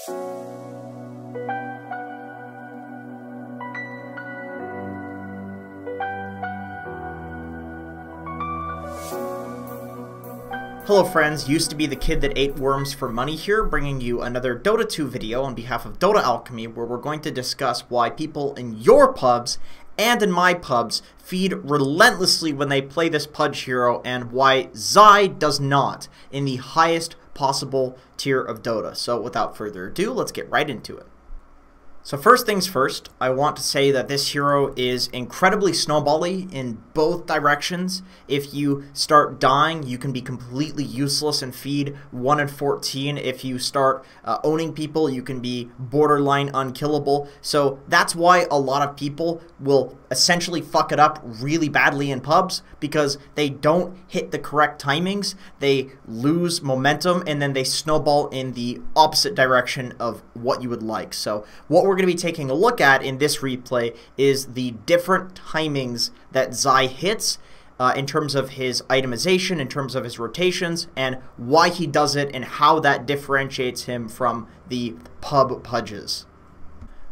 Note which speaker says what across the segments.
Speaker 1: Hello friends, used to be the kid that ate worms for money here, bringing you another Dota 2 video on behalf of Dota Alchemy, where we're going to discuss why people in your pubs and in my pubs feed relentlessly when they play this Pudge hero, and why Zai does not in the highest possible tier of Dota. So without further ado, let's get right into it. So first things first, I want to say that this hero is incredibly snowbally in both directions. If you start dying, you can be completely useless and feed 1 in 14. If you start owning people, you can be borderline unkillable. So that's why a lot of people will essentially fuck it up really badly in pubs, because they don't hit the correct timings, they lose momentum, and then they snowball in the opposite direction of what you would like. So what we're going to be taking a look at in this replay is the different timings that Zai hits in terms of his itemization, in terms of his rotations, and why he does it, and how that differentiates him from the pub Pudges.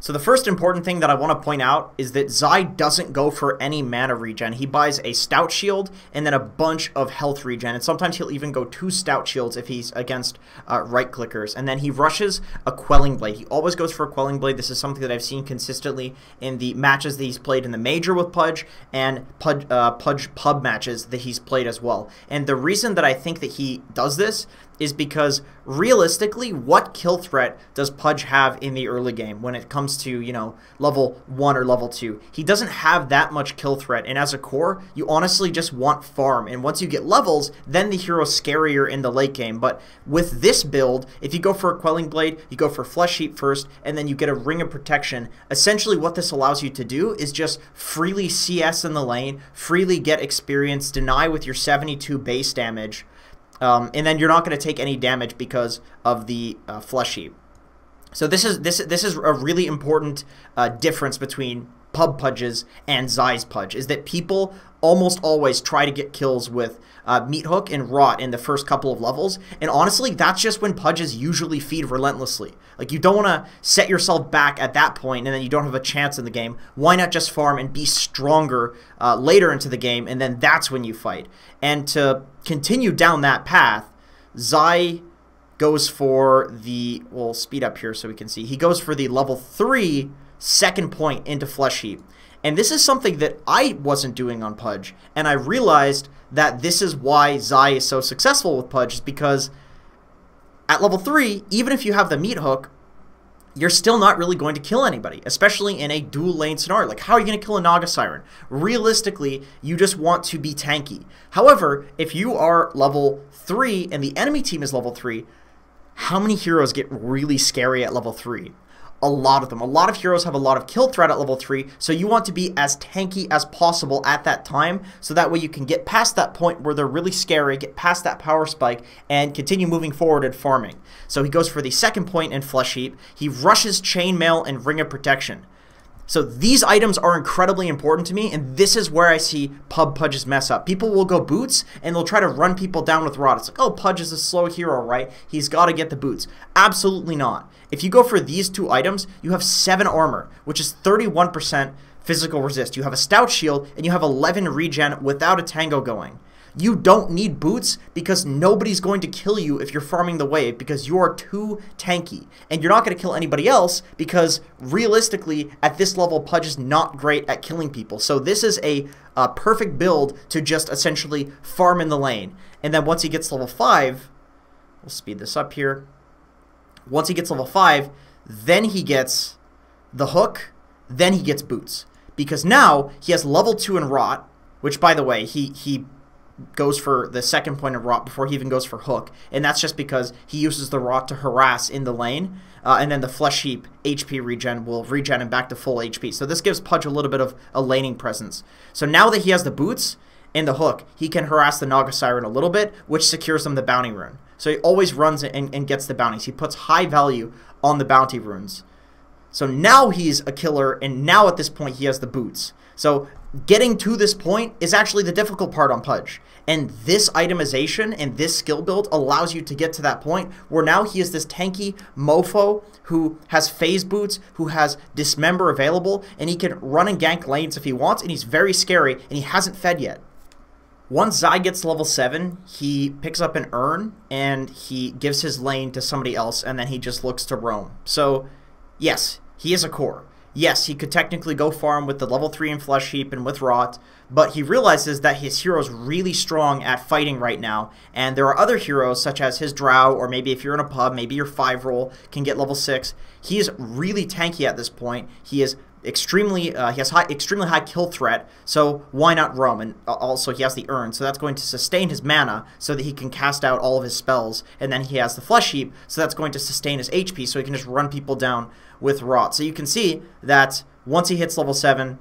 Speaker 1: So the first important thing that I want to point out is that Zai doesn't go for any mana regen. He buys a stout shield and then a bunch of health regen, and sometimes he'll even go 2 stout shields if he's against right clickers, and then he rushes a quelling blade. He always goes for a quelling blade. This is something that I've seen consistently in the matches that he's played in the Major with Pudge, and Pudge pub matches that he's played as well. And the reason that I think that he does this is because realistically, what kill threat does Pudge have in the early game when it comes to, you know, level 1 or level 2? He doesn't have that much kill threat, and as a core, you honestly just want farm, and once you get levels, then the hero's scarier in the late game. But with this build, if you go for a quelling blade, you go for flesh heap first, and then you get a ring of protection, essentially what this allows you to do is just freely CS in the lane, freely get experience, deny with your 72 base damage, and then you're not going to take any damage because of the flesh heap. So this is a really important difference between pub Pudges and Zai's Pudge, is that people almost always try to get kills with Meat Hook and Rot in the first couple of levels, and honestly, that's just when Pudges usually feed relentlessly. Like, you don't want to set yourself back at that point and then you don't have a chance in the game. Why not just farm and be stronger later into the game, and then that's when you fight? And to continue down that path, Zai goes for the, we'll speed up here so we can see, he goes for the level 3 second point into Flesh Heap. And this is something that I wasn't doing on Pudge, and I realized that this is why Zai is so successful with Pudge, is because at level 3, even if you have the Meat Hook, you're still not really going to kill anybody, especially in a dual lane scenario. Like, how are you going to kill a Naga Siren? Realistically, you just want to be tanky. However, if you are level 3 and the enemy team is level 3, how many heroes get really scary at level 3? A lot of them. A lot of heroes have a lot of kill threat at level 3, so you want to be as tanky as possible at that time, so that way you can get past that point where they're really scary, get past that power spike, and continue moving forward and farming. So he goes for the second point in Flesh Heap. He rushes Chainmail and Ring of Protection. So these items are incredibly important to me, and this is where I see pub Pudges mess up. People will go boots, and they'll try to run people down with Rot. It's like, oh, Pudge is a slow hero, right? He's got to get the boots. Absolutely not. If you go for these 2 items, you have 7 armor, which is 31% physical resist. You have a stout shield, and you have 11 regen without a tango going. You don't need boots, because nobody's going to kill you if you're farming the wave, because you are too tanky. And you're not going to kill anybody else, because realistically, at this level, Pudge is not great at killing people. So this is a perfect build to just essentially farm in the lane. And then once he gets level 5, we'll speed this up here. Once he gets level 5, then he gets the hook, then he gets boots. Because now he has level 2 in Rot, which, by the way, he goes for the second point of Rot before he even goes for hook, and that's just because he uses the Rot to harass in the lane, and then the Flesh Heap HP regen will regen him back to full HP. So this gives Pudge a little bit of a laning presence. So now that he has the boots and the hook, he can harass the Naga Siren a little bit, which secures them the bounty rune. So he always runs and gets the bounties. He puts high value on the bounty runes. So now he's a killer, and now at this point he has the boots. So getting to this point is actually the difficult part on Pudge. And this itemization and this skill build allows you to get to that point where now he is this tanky mofo who has phase boots, who has dismember available, and he can run and gank lanes if he wants, and he's very scary, and he hasn't fed yet. Once Zai gets level 7, he picks up an urn, and he gives his lane to somebody else, and then he just looks to roam. So, yes, he is a core. Yes, he could technically go farm with the level 3 in Flesh Heap and with Rot, but he realizes that his hero's really strong at fighting right now, and there are other heroes such as his Drow, or maybe if you're in a pub, maybe your 5-roll can get level 6. He is really tanky at this point. He is extremely, he has extremely high kill threat, so why not roam? And also he has the urn, so that's going to sustain his mana so that he can cast out all of his spells, and then he has the Flesh Heap, so that's going to sustain his HP so he can just run people down with Rot. So you can see that once he hits level 7,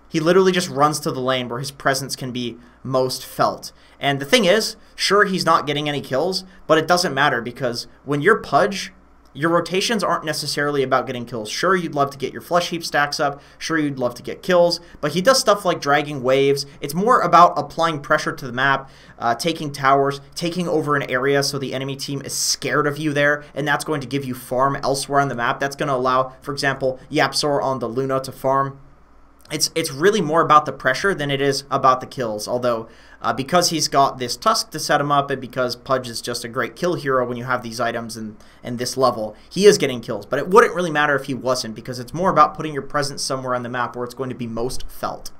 Speaker 1: he literally just runs to the lane where his presence can be most felt. And the thing is, sure, he's not getting any kills, but it doesn't matter because when you're Pudge, your rotations aren't necessarily about getting kills. Sure, you'd love to get your Flesh Heap stacks up. Sure, you'd love to get kills. But he does stuff like dragging waves. It's more about applying pressure to the map, taking towers, taking over an area so the enemy team is scared of you there. And that's going to give you farm elsewhere on the map. That's going to allow, for example, Yapsor on the Luna to farm. It's really more about the pressure than it is about the kills, although because he's got this Tusk to set him up and because Pudge is just a great kill hero when you have these items and this level, he is getting kills. But it wouldn't really matter if he wasn't because it's more about putting your presence somewhere on the map where it's going to be most felt.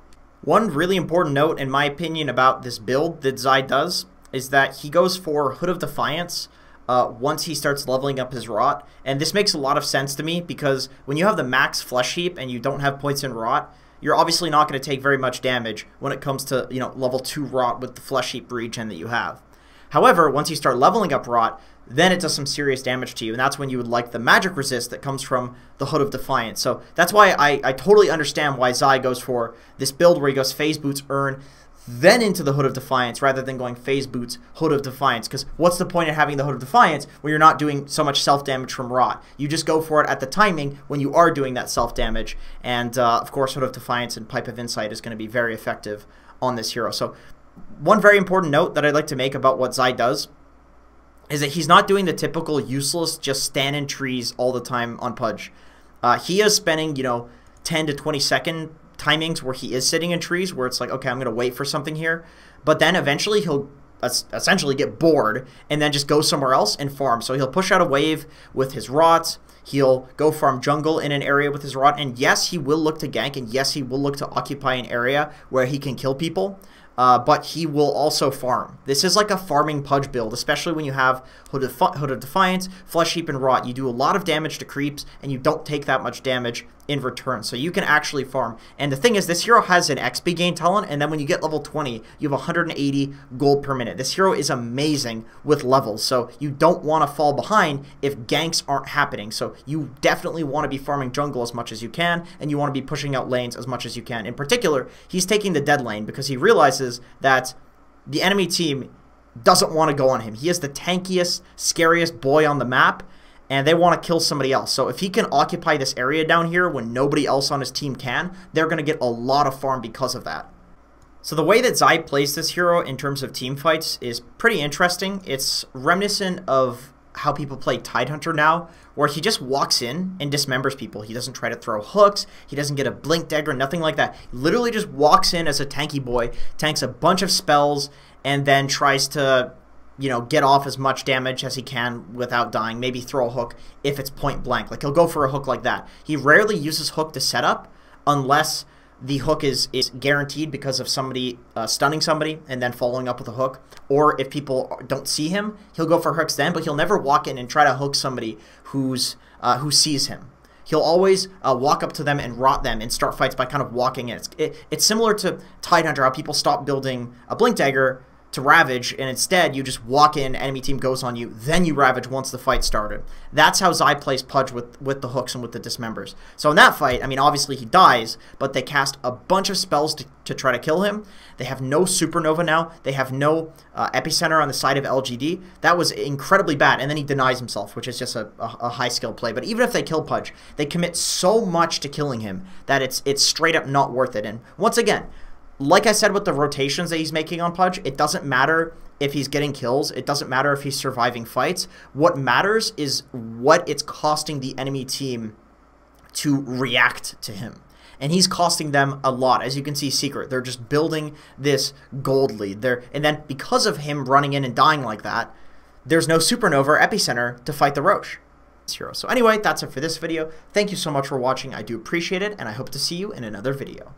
Speaker 1: One really important note, in my opinion, about this build that Zai does is that he goes for Hood of Defiance once he starts leveling up his Rot. And this makes a lot of sense to me because when you have the max Flesh Heap and you don't have points in Rot, you're obviously not going to take very much damage when it comes to, level 2 Rot with the Flesh Heap regen that you have. However, once you start leveling up Rot, then it does some serious damage to you, and that's when you would like the magic resist that comes from the Hood of Defiance. So that's why I totally understand why Zai goes for this build where he goes Phase Boots, Urn, then into the Hood of Defiance rather than going Phase Boots, Hood of Defiance. Because what's the point of having the Hood of Defiance when you're not doing so much self-damage from Rot? You just go for it at the timing when you are doing that self-damage. And, of course, Hood of Defiance and Pipe of Insight is going to be very effective on this hero. So one very important note that I'd like to make about what Zai does is that he's not doing the typical useless just stand in trees all the time on Pudge. He is spending, 10 to 20 second timings where he is sitting in trees where it's like, okay, I'm going to wait for something here. But then eventually he'll essentially get bored and then just go somewhere else and farm. So he'll push out a wave with his Rots. He'll go farm jungle in an area with his Rot. And yes, he will look to gank. And yes, he will look to occupy an area where he can kill people. But he will also farm. This is like a farming Pudge build, especially when you have Hood of Defiance, Flesh Heap, and Rot. You do a lot of damage to creeps, and you don't take that much damage in return. So you can actually farm. And the thing is, this hero has an XP gain talent, and then when you get level 20, you have 180 gold per minute. This hero is amazing with levels, so you don't want to fall behind if ganks aren't happening. So you definitely want to be farming jungle as much as you can, and you want to be pushing out lanes as much as you can. In particular, he's taking the dead lane because he realizes that the enemy team doesn't want to go on him. He is the tankiest, scariest boy on the map, and they want to kill somebody else. So if he can occupy this area down here when nobody else on his team can, they're going to get a lot of farm because of that. So the way that Zai plays this hero in terms of team fights is pretty interesting. It's reminiscent of how people play Tidehunter now, where he just walks in and dismembers people. He doesn't try to throw hooks, he doesn't get a blink dagger, nothing like that. He literally just walks in as a tanky boy, tanks a bunch of spells, and then tries to, get off as much damage as he can without dying. Maybe throw a hook if it's point blank. Like, he'll go for a hook like that. He rarely uses hook to set up unless the hook is guaranteed because of somebody stunning somebody and then following up with a hook. Or if people don't see him, he'll go for hooks then, but he'll never walk in and try to hook somebody who sees him. He'll always walk up to them and rot them and start fights by kind of walking in. It's similar to Tidehunter, how people stop building a blink dagger to ravage, and instead you just walk in, enemy team goes on you, then you ravage once the fight started. That's how Zai plays Pudge with the hooks and with the dismembers. So in that fight, I mean, obviously he dies, but they cast a bunch of spells to try to kill him. They have no supernova now. They have no epicenter on the side of LGD. That was incredibly bad, and then he denies himself, which is just a high skill play. But even if they kill Pudge, they commit so much to killing him that it's straight up not worth it. And once again, like I said with the rotations that he's making on Pudge, it doesn't matter if he's getting kills. It doesn't matter if he's surviving fights. What matters is what it's costing the enemy team to react to him. And he's costing them a lot. As you can see, Secret, they're just building this gold lead. And then because of him running in and dying like that, there's no Supernova or Epicenter to fight the Roche. So anyway, that's it for this video. Thank you so much for watching. I do appreciate it, and I hope to see you in another video.